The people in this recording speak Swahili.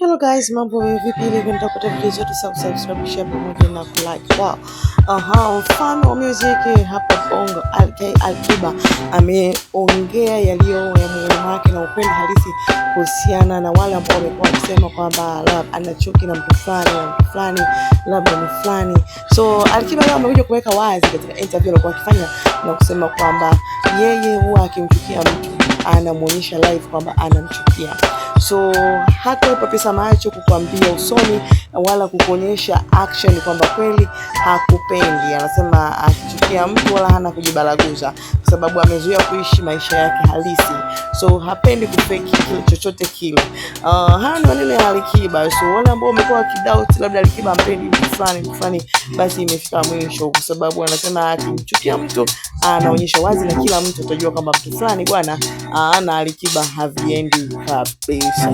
Hello guys, mambo vipi? Leo nitapata video zetu, subscribe, share pamoja na like. Wow. Mfano wa music hapa Bongo, Alikiba ameongea yaliyo ya moyo wake na ukweli halisi kuhusiana na wale ambao wamekuwa wakisema kwamba ana chuki na mtu fulani, labda ni fulani. So Alikiba leo amekuja kuweka wazi katika interview alikuwa akifanya na kusema kwamba yeye huwa akimchukia mtu anamuonyesha live kwamba anamchukia. So hata upapesa macho kukwambia usoni wala kukuonyesha action kwamba kweli hakupendi. Anasema akichukia mtu wala hana kujibalaguza kwa sababu amezoea kuishi maisha yake halisi. So hapendi kufake kile chochote kile. Haya ni maneno ya Alikiba. So wale ambao wamekuwa wakidoubt labda Alikiba ampendi mtu fulani, basi imefika mwisho kwa sababu anasema akimchukia mtu anaonyesha wazi na kila mtu atajua kwamba mtu fulani bwana na Alikiba haviendi kabisa.